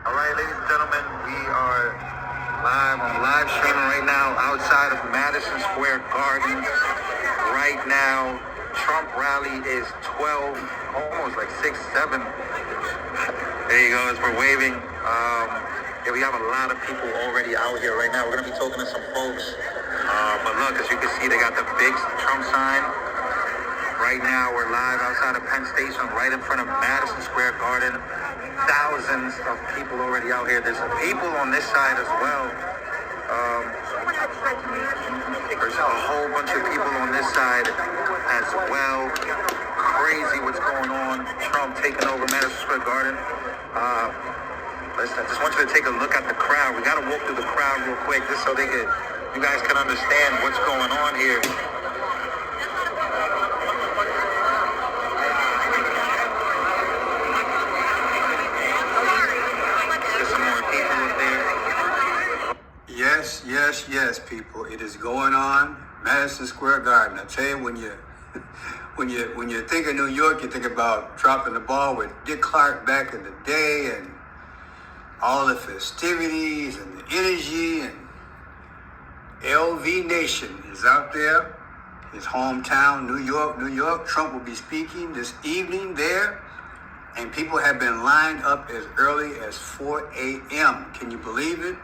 All right, ladies and gentlemen, we are live on live streaming right now outside of Madison Square Garden. Right now, Trump rally is 12, almost like 6, 7. There you go, as we're waving. Yeah, we have a lot of people already out here right now. We're going to be talking to some folks. But look, as you can see, they got the big Trump sign. Right now, we're live outside of Penn Station, right in front of Madison Square Garden. Thousands of people already out here. There's people on this side as well. There's a whole bunch of people on this side as well. Crazy what's going on. Trump taking over Madison Square Garden. I just want you to take a look at the crowd. We got to walk through the crowd real quick just so you guys can understand what's going on here. Yes, people. It is going on. Madison Square Garden. I tell you, when you think of New York, you think about dropping the ball with Dick Clark back in the day, and all the festivities and the energy. And LV Nation is out there. His hometown, New York. Trump will be speaking this evening there, and people have been lined up as early as 4 a.m. Can you believe it?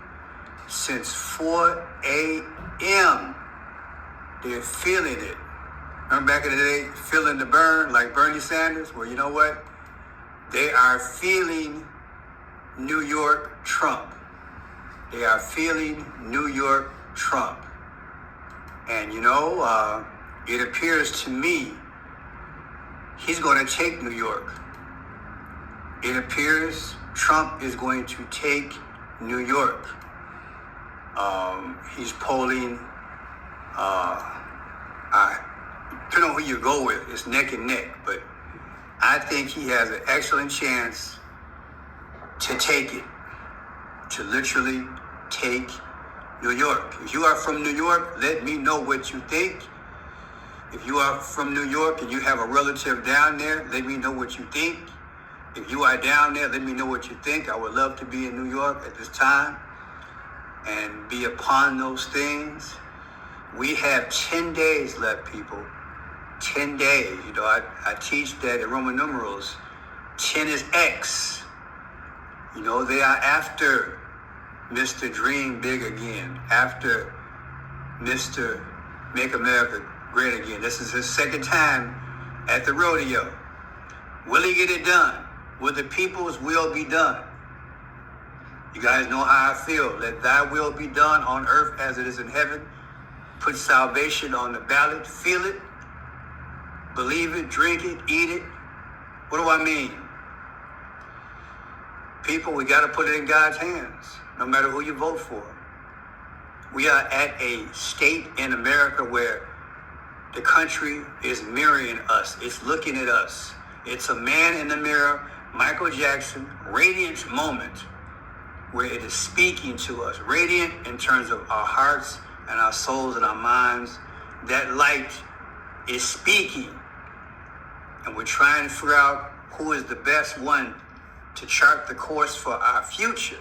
Since 4 a.m. They're feeling it. Remember back in the day, feeling the burn like Bernie Sanders? Well, you know what? They are feeling New York Trump. They are feeling New York Trump. And it appears to me he's going to take New York. It appears Trump is going to take New York. He's polling, depending on who you go with, it's neck and neck, but I think he has an excellent chance to take it, to literally take New York. If you are from New York, let me know what you think. If you are from New York and you have a relative down there, let me know what you think. If you are down there, let me know what you think. I would love to be in New York at this time and be upon those things. We have 10 days left, people. 10 days. I teach that in Roman numerals. 10 is X. They are after Mr. Dream Big Again, after Mr. Make America Great Again. This is his second time at the rodeo. Will he get it done? Will the people's will be done? You guys know how I feel. Let thy will be done on earth as it is in heaven. Put salvation on the ballot. Feel it. Believe it. Drink it. Eat it. What do I mean? People, we got to put it in God's hands, no matter who you vote for. We are at a state in America where the country is mirroring us. It's looking at us. It's a man in the mirror, Michael Jackson, radiant moment, where it is speaking to us, radiant in terms of our hearts and our souls and our minds. That light is speaking, and we're trying to figure out who is the best one to chart the course for our future.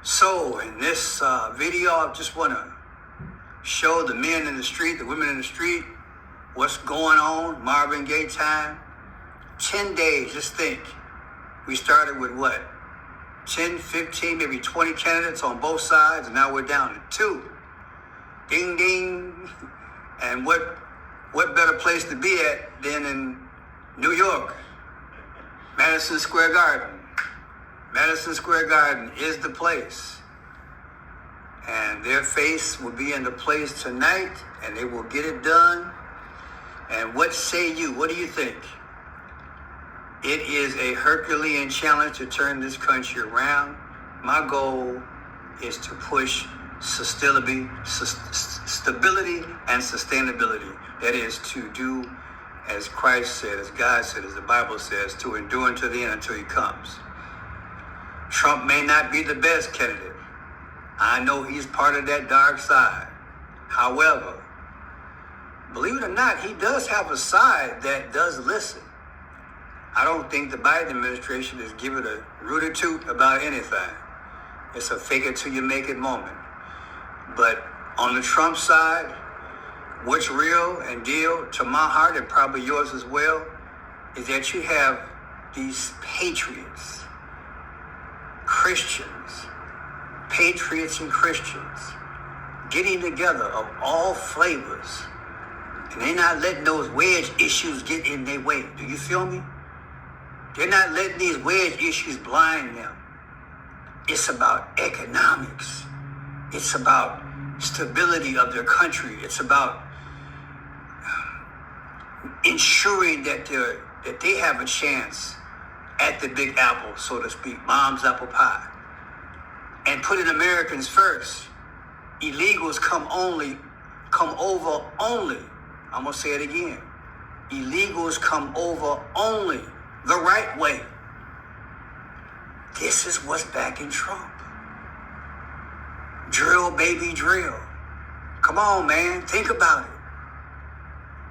So in this video, I just want to show the men in the street, the women in the street, what's going on, Marvin Gaye time. 10 days, just think. We started with what? 10, 15, maybe 20 candidates on both sides, and now we're down to 2. Ding, ding. And what better place to be at than in New York? Madison Square Garden. Madison Square Garden is the place. And their face will be in the place tonight, and they will get it done. And what say you? What do you think? It is a Herculean challenge to turn this country around. My goal is to push stability and sustainability. That is to do as Christ said, as God said, as the Bible says, to endure until the end until he comes. Trump may not be the best candidate. I know he's part of that dark side. However, believe it or not, he does have a side that does listen. I don't think the Biden administration is giving a root or toot about anything. It's a fake it till you make it moment. But on the Trump side, what's real and deal to my heart, and probably yours as well, is that you have these patriots, Christians, patriots and Christians getting together of all flavors, and they're not letting those wedge issues get in their way. Do you feel me? They're not letting these wedge issues blind them. It's about economics. It's about stability of their country. It's about ensuring that they have a chance at the Big Apple, so to speak, mom's apple pie. And putting Americans first. Illegals come over only. I'm gonna say it again. Illegals come over only the right way. This is what's backing Trump. Drill, baby, drill. Come on, man, think about it.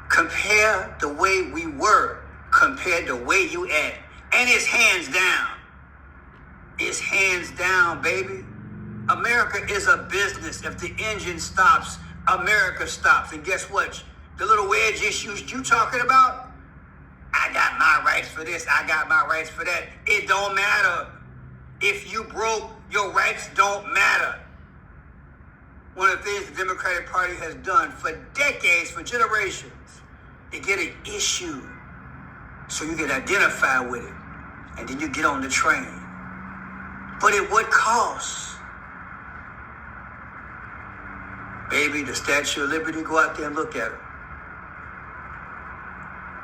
Compare the way we were compared to the way you at. And it's hands down. It's hands down, baby. America is a business. If the engine stops, America stops. And guess what? The little wedge issues you talking about, I got my rights for this, I got my rights for that. It don't matter. If you broke, your rights don't matter. One of the things the Democratic Party has done for decades, for generations, they get an issue so you can identify with it, and then you get on the train. But at what cost? Baby, the Statue of Liberty, go out there and look at it.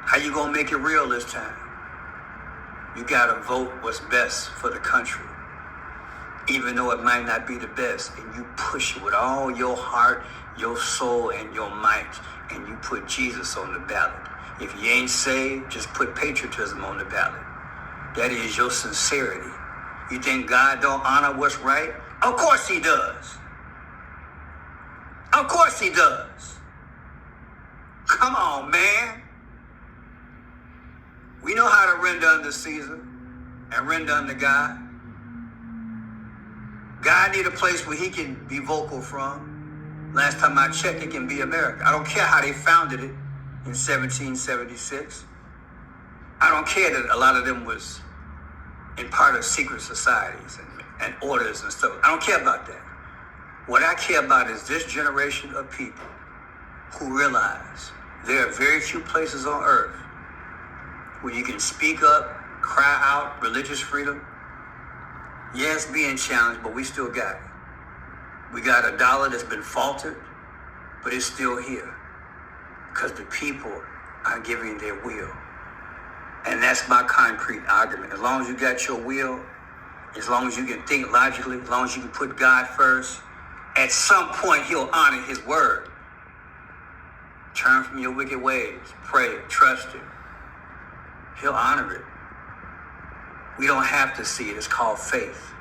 How you gonna make it real this time? You gotta vote what's best for the country, even though it might not be the best, and you push it with all your heart, your soul, and your might, and you put Jesus on the ballot. If you ain't saved, just put patriotism on the ballot. That is your sincerity. You think God don't honor what's right? Of course he does. Of course he does. Come on, man. We know how to render unto Caesar and render unto God. God need a place where he can be vocal from. Last time I checked, it can be America. I don't care how they founded it in 1776. I don't care that a lot of them was in part of secret societies and orders and stuff. I don't care about that. What I care about is this generation of people who realize there are very few places on earth where you can speak up, cry out, religious freedom. Yes, being challenged, but we still got it. We got a dollar that's been faltered, but it's still here because the people are giving their will. And that's my concrete argument. As long as you got your will, as long as you can think logically, as long as you can put God first, at some point he'll honor his word. Turn from your wicked ways, pray, trust him. He'll honor it. We don't have to see it. It's called faith.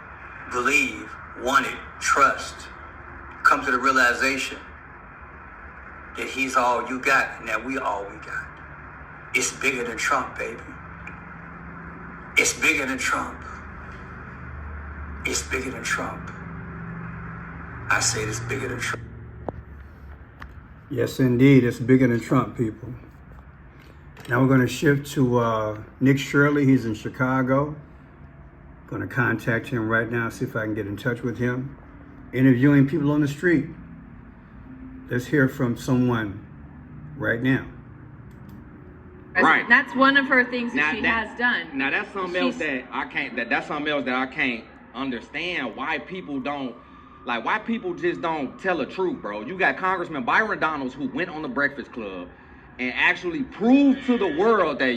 Believe, want it, trust. Come to the realization that he's all you got and that we all we got. It's bigger than Trump, baby. It's bigger than Trump. It's bigger than Trump. I said it's bigger than Trump. Yes, indeed. It's bigger than Trump, people. Now we're going to shift to Nick Shirley. He's in Chicago. Going to contact him right now, see if I can get in touch with him. Interviewing people on the street. Let's hear from someone right now. Right. That's one of her things that she has done. Now that's something else that I can't. That's something else that I can't understand. Why people don't, like, why people just don't tell the truth, bro. You got Congressman Byron Donalds who went on the Breakfast Club and actually proved to the world that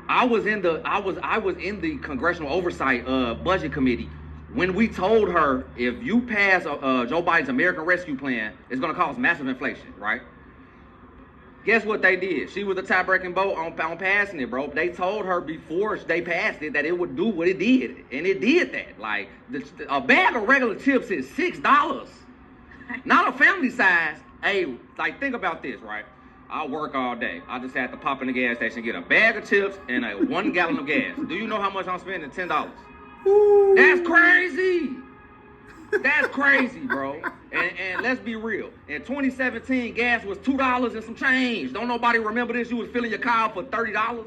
I was in the Congressional Oversight Budget Committee when we told her if you pass Joe Biden's American Rescue Plan, it's gonna cause massive inflation, right? Guess what they did? She was the tie-breaking vote on passing it, bro. They told her before they passed it that it would do what it did, and it did that. Like, a bag of regular chips is $6, not a family size. Hey, like, think about this, right? I work all day. I just had to pop in the gas station, get a bag of chips and a 1 gallon of gas. Do you know how much I'm spending? $10. That's crazy. That's crazy, bro. And let's be real. In 2017, gas was $2 and some change. Don't nobody remember this? You was filling your car for $30.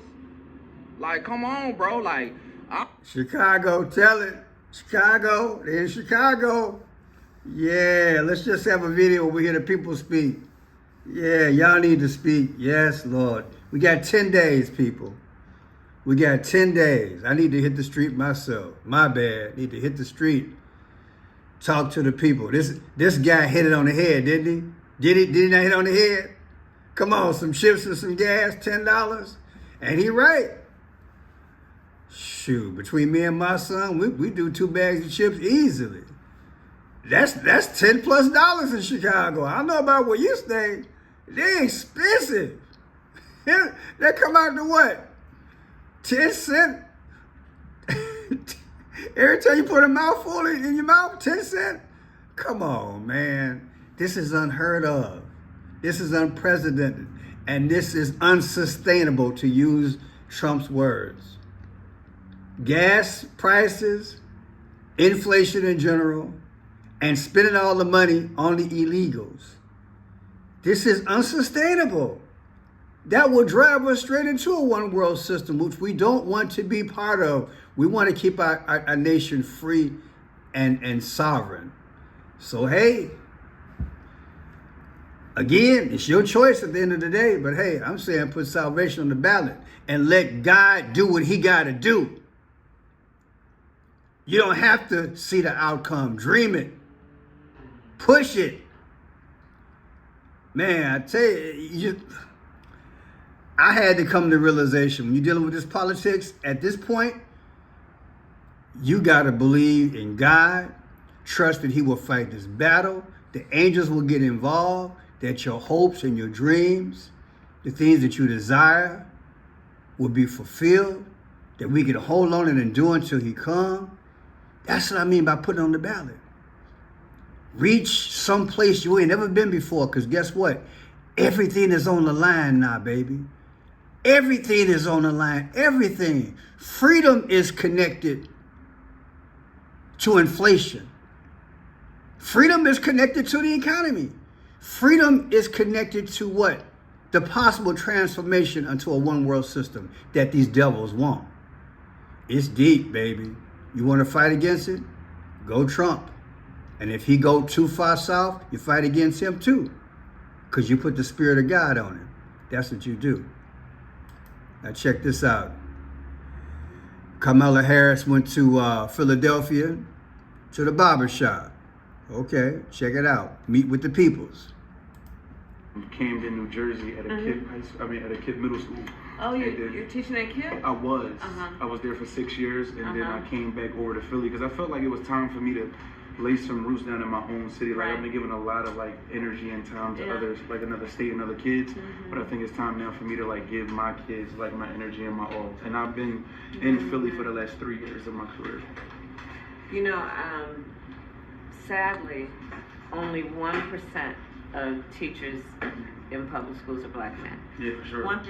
Like, come on, bro. Like, Chicago, tell it. Chicago, they're in Chicago. Yeah, let's just have a video where we hear the people speak. Yeah, y'all need to speak. Yes, Lord. We got 10 days, people. We got 10 days. I need to hit the street myself. My bad. Need to hit the street. Talk to the people. This guy hit it on the head, didn't he? Did he not hit on the head? Come on, some chips and some gas, $10. And he right. Shoot, between me and my son, we do 2 bags of chips easily. That's $10+ in Chicago. I don't know about where you stay. They're expensive. They come out to what? 10 cents? Every time you put a mouthful in your mouth, 10 cents? Come on, man. This is unheard of. This is unprecedented. And this is unsustainable, to use Trump's words. Gas prices, inflation in general, and spending all the money on the illegals. This is unsustainable. That will drive us straight into a one world system, which we don't want to be part of. We want to keep our nation free and sovereign. So, hey, again, it's your choice at the end of the day. But hey, I'm saying put salvation on the ballot and let God do what he got to do. You don't have to see the outcome. Dream it. Push it. Man, I tell you, I had to come to the realization, when you're dealing with this politics, at this point, you got to believe in God, trust that he will fight this battle, the angels will get involved, that your hopes and your dreams, the things that you desire will be fulfilled, that we can hold on and endure until he comes. That's what I mean by putting on the ballot. Reach some place you ain't never been before, because guess what? Everything is on the line now, baby. Everything is on the line. Everything. Freedom is connected to inflation. Freedom is connected to the economy. Freedom is connected to what? The possible transformation into a one world system that these devils want. It's deep, baby. You want to fight against it? Go Trump. And if he go too far south, you fight against him too. Because you put the spirit of God on him. That's what you do. Now check this out. Kamala Harris went to Philadelphia to the barber shop. Okay, check it out. Meet with the peoples. Camden, New Jersey, at a at a kid middle school. Oh, you're teaching that kid? I was. I was there for 6 years, and then I came back over to Philly because I felt like it was time for me to lay some roots down in my own city. Like I've been giving a lot of like energy and time to others, like another state and other kids. But I think it's time now for me to like give my kids like my energy and my all. And I've been in Philly for the last 3 years of my career. You know, sadly, only 1% of teachers in public schools are black men. Yeah, for sure. 1%.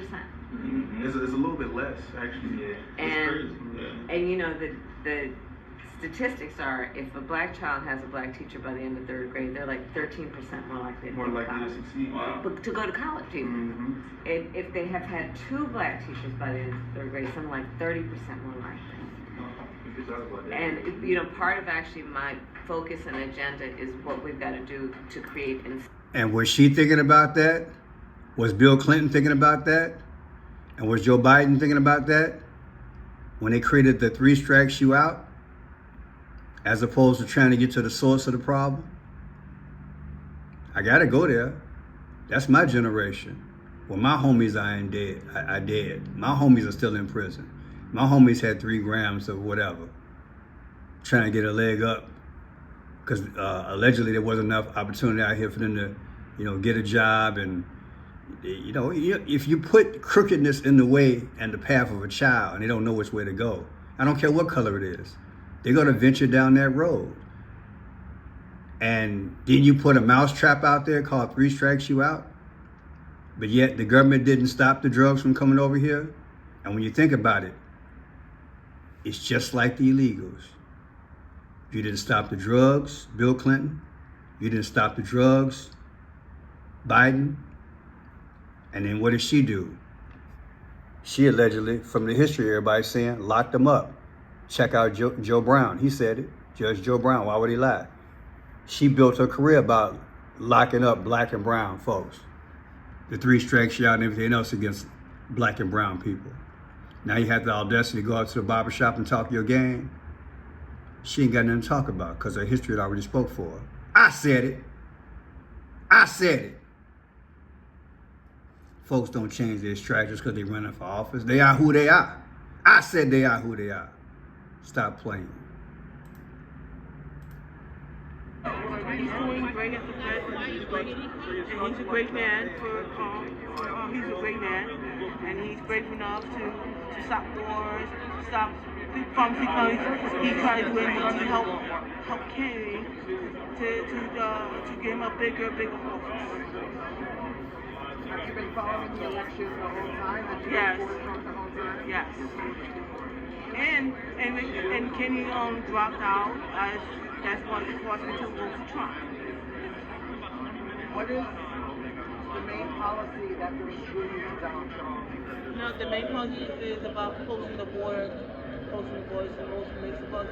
It's a little bit less, actually. Yeah. And you know, the statistics are, if a black child has a black teacher by the end of 3rd grade, they're like 13% more likely to go to college. To succeed. Wow. But to go to college, even. If they have had 2 black teachers by the end of 3rd grade, something like 30% more likely. And you know, part of actually my focus and agenda is what we've got to do to create. And was she thinking about that? Was Bill Clinton thinking about that? And was Joe Biden thinking about that? When they created the 3 strikes you out? As opposed to trying to get to the source of the problem? I gotta go there. That's my generation. Well, my homies ain't dead. I dead. My homies are still in prison. My homies had 3 grams of whatever, trying to get a leg up, because allegedly there wasn't enough opportunity out here for them to, you know, get a job. And you know, if you put crookedness in the way and the path of a child, and they don't know which way to go, I don't care what color it is, they're gonna venture down that road. And then you put a mousetrap out there called 3 strikes you out. But yet the government didn't stop the drugs from coming over here. And when you think about it, it's just like the illegals. You didn't stop the drugs, Bill Clinton. You didn't stop the drugs, Biden. And then what did she do? She allegedly, from the history everybody's saying, locked them up. Check out Joe Brown. He said it. Judge Joe Brown. Why would he lie? She built her career about locking up black and brown folks. The three-strike shot and everything else against black and brown people. Now you have the audacity to go out to the barber shop and talk your game. She ain't got nothing to talk about because her history had already spoke for her. I said it. I said it. Folks don't change their strategies because they're running for office. They are who they are. I said they are who they are. Stop playing. He's doing great at the Fed. He's great, and he's a great man he's a great man, and he's brave enough to stop wars, to stop pharmacy companies. He tried to do anything to help Kennedy to get him a bigger office. Have you been following the election the whole time? Have you Yes. been Trump the whole time? Yes. And Kenny dropped out as that's what forced me to vote for Trump. What is the main policy that they're screwing Donald Trump? No, the main policy is about closing the borders and most Mexico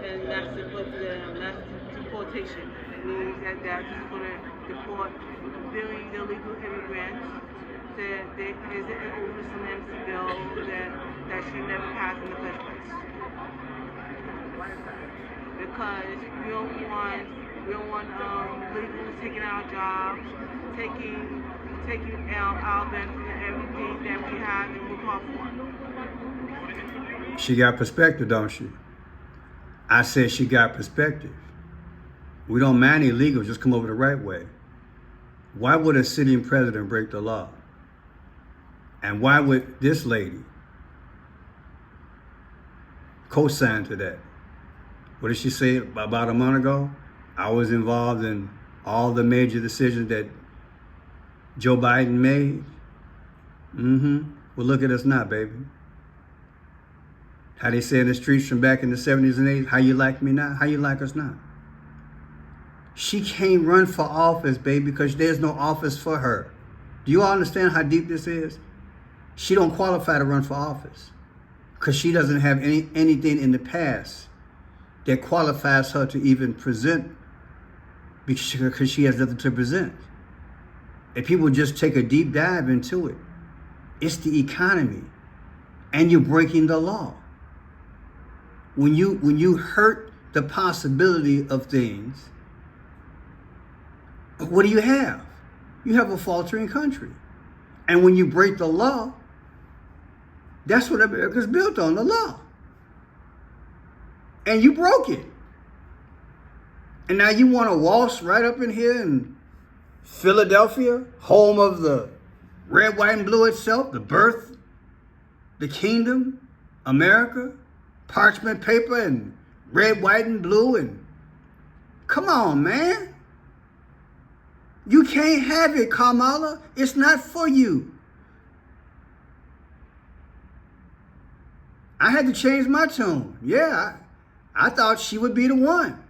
and mass deportation. It means that he's going to deport billion illegal immigrants. That there is an over-amnesty bill that should never pass in the first place. Because we don't want illegals taking our jobs, taking our benefit and everything that we have and we call for. She got perspective, don't she? I said she got perspective. We don't mind illegals, just come over the right way. Why would a sitting president break the law? And why would this lady co-sign to that? What did she say about a month ago? I was involved in all the major decisions that Joe Biden made. Well, look at us now, baby. How they say in the streets from back in the 70s and 80s, how you like me now? How you like us now? She can't run for office, baby, because there's no office for her. Do you all understand how deep this is? She don't qualify to run for office because she doesn't have anything in the past that qualifies her to even present because she has nothing to present. If people just take a deep dive into it, it's the economy and you're breaking the law. When you hurt the possibility of things, what do you have? You have a faltering country. And when you break the law, that's what America's built on, the law. And you broke it. And now you want to waltz right up in here in Philadelphia, home of the red, white, and blue itself, the birth, the kingdom, America, parchment paper and red, white, and blue. And come on, man. You can't have it, Kamala. It's not for you. I had to change my tune. Yeah, I thought she would be the one.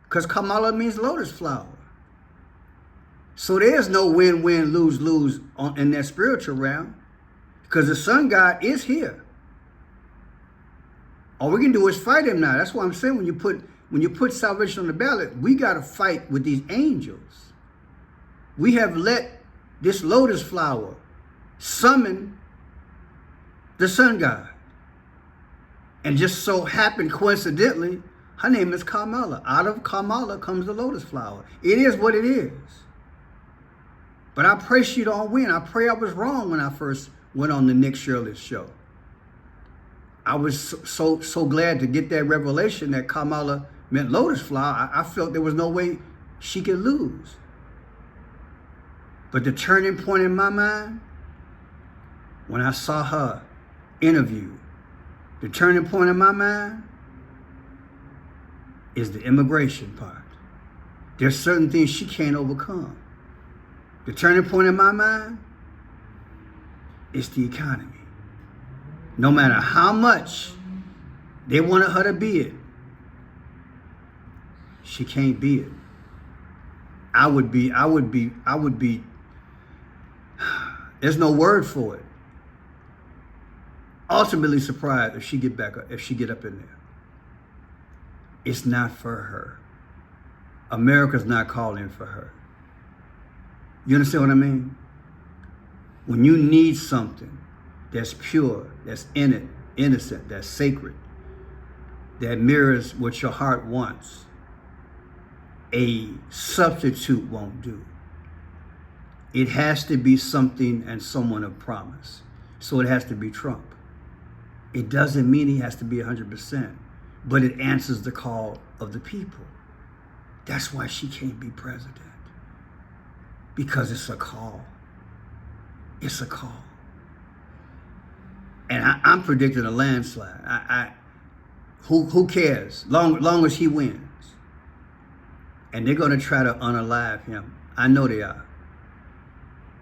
Because Kamala means lotus flower. So there's no win-win, lose-lose in that spiritual realm. Because the sun god is here. All we can do is fight him now. That's why I'm saying when you put salvation on the ballot, we got to fight with these angels. We have let this lotus flower summon the sun god. And just so happened, coincidentally, her name is Kamala. Out of Kamala comes the lotus flower. It is what it is. But I pray she don't win. I pray I was wrong when I first went on the Nick Shirley show. I was so glad to get that revelation that Kamala meant lotus flower. I felt there was no way she could lose. But the turning point in my mind, when I saw her interview, the turning point in my mind is the immigration part. There's certain things she can't overcome. The turning point in my mind It's the economy. No matter how much they wanted her to be it, she can't be it. I would be, there's no word for it. Ultimately surprised if she get up in there. It's not for her. America's not calling for her. You understand what I mean? When you need something that's pure, that's innocent, that's sacred, that mirrors what your heart wants, a substitute won't do. It has to be something and someone of promise. So it has to be Trump. It doesn't mean he has to be 100%, but it answers the call of the people. That's why she can't be president. Because it's a call. It's a call. And I'm predicting a landslide. Who cares? Long as he wins. And they're going to try to unalive him. I know they are.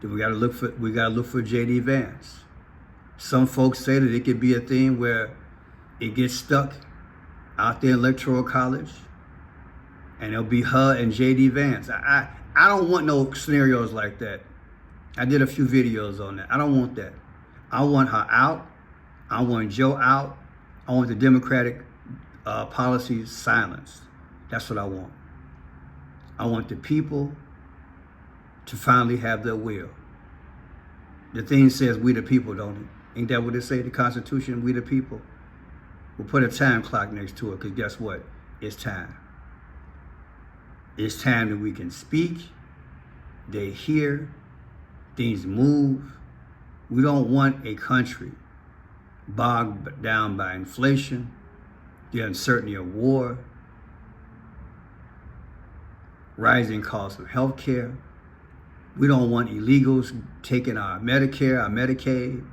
We got to look for J.D. Vance. Some folks say that it could be a thing where it gets stuck out there in Electoral College, and it'll be her and J.D. Vance. I don't want no scenarios like that. I did a few videos on that. I don't want that. I want her out. I want Joe out. I want the Democratic policies silenced. That's what I want. I want the people to finally have their will. The thing says we the people, don't it? Ain't that what it say, the Constitution, we the people? We'll put a time clock next to it, because guess what? It's time. It's time that we can speak, they hear, things move. We don't want a country bogged down by inflation, the uncertainty of war, rising costs of health care. We don't want illegals taking our Medicare, our Medicaid.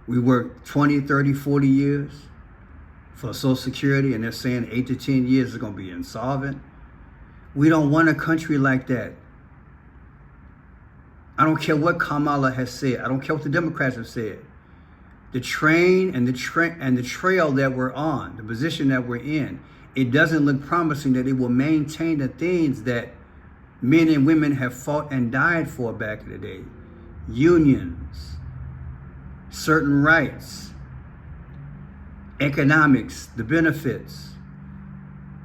We work 20, 30, 40 years for Social Security, and they're saying 8 to 10 years is going to be insolvent. We don't want a country like that. I don't care what Kamala has said. I don't care what the Democrats have said. The train and the trail that we're on, the position that we're in, it doesn't look promising that it will maintain the things that men and women have fought and died for back in the day. Unions, certain rights, economics, the benefits,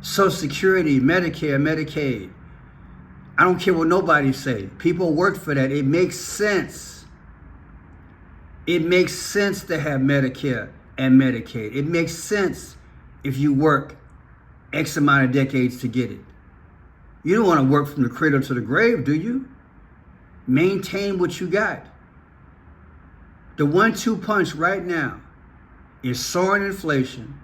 Social Security, Medicare, Medicaid. I don't care what nobody say. People work for that. It makes sense. It makes sense to have Medicare and Medicaid. It makes sense if you work X amount of decades to get it. You don't want to work from the cradle to the grave, do you? Maintain what you got. The 1-2 punch right now is soaring inflation,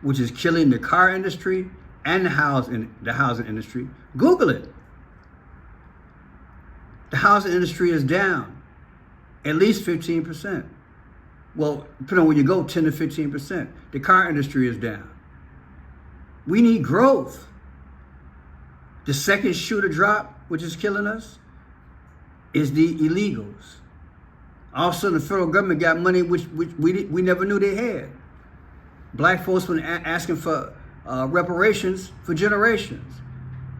which is killing the car industry and the housing industry. Google it. The housing industry is down at least 15%. Well, depending on where you go, 10 to 15%. The car industry is down. We need growth. The second shoe to drop, which is killing us, is the illegals. All of a sudden, the federal government got money which we never knew they had. Black folks been asking for reparations for generations.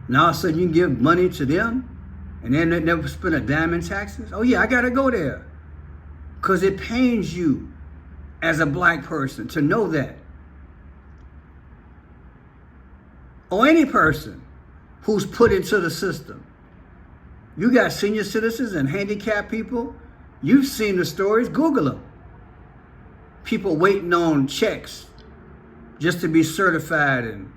Now all of a sudden you can give money to them and then they never spend a dime in taxes? Oh yeah, I gotta go there. Because it pains you as a black person to know that. Or any person who's put into the system. You got senior citizens and handicapped people. You've seen the stories, Google them. People waiting on checks just to be certified and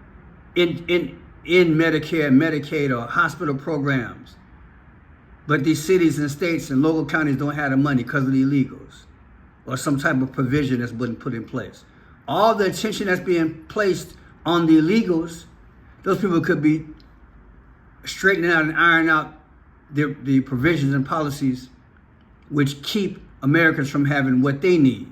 in Medicare and Medicaid or hospital programs. But these cities and states and local counties don't have the money because of the illegals or some type of provision that's been put in place. All the attention that's being placed on the illegals, those people could be straightening out and ironing out the provisions and policies which keep Americans from having what they need.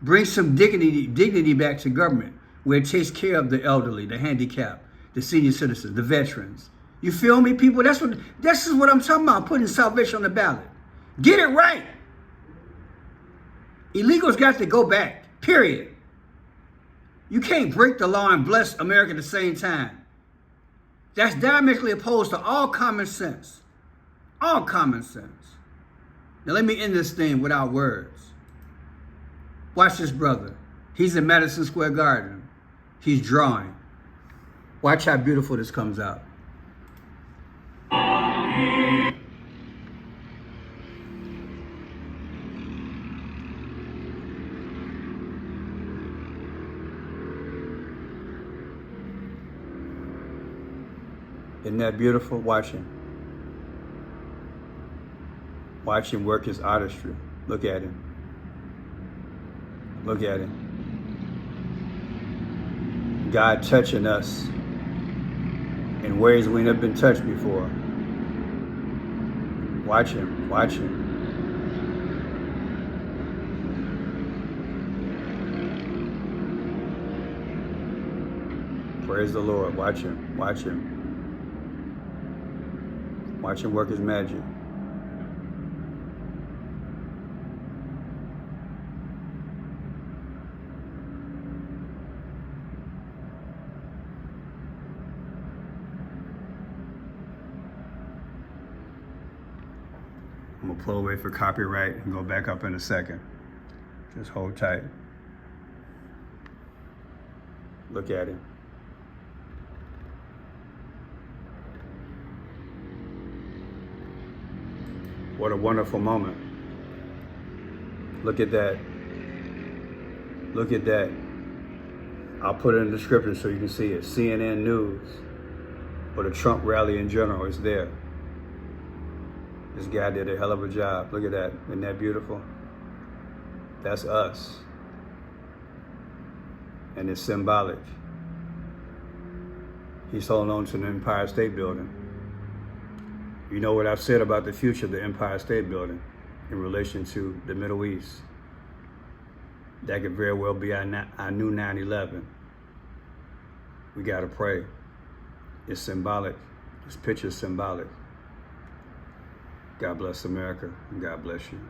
Bring some dignity back to government where it takes care of the elderly, the handicapped, the senior citizens, the veterans. You feel me, people? This is what I'm talking about, putting salvation on the ballot. Get it right. Illegals got to go back, period. You can't break the law and bless America at the same time. That's diametrically opposed to all common sense. All common sense. Now let me end this thing without words. Watch this brother. He's in Madison Square Garden. He's drawing. Watch how beautiful this comes out. Isn't that beautiful? Watch him. Watch him work his artistry. Look at him. Look at him. God touching us in ways we never been touched before. Watch him. Watch him. Praise the Lord. Watch him. Watch him. Watch him work his magic. I'm gonna pull away for copyright and go back up in a second. Just hold tight. Look at it. What a wonderful moment. Look at that. Look at that. I'll put it in the description so you can see it. CNN News. Or the Trump rally in general is there. This guy did a hell of a job. Look at that. Isn't that beautiful? That's us. And it's symbolic. He's holding on to the Empire State Building. You know what I've said about the future of the Empire State Building in relation to the Middle East. That could very well be our new 9/11. We gotta pray. It's symbolic. This picture is symbolic. God bless America, and God bless you.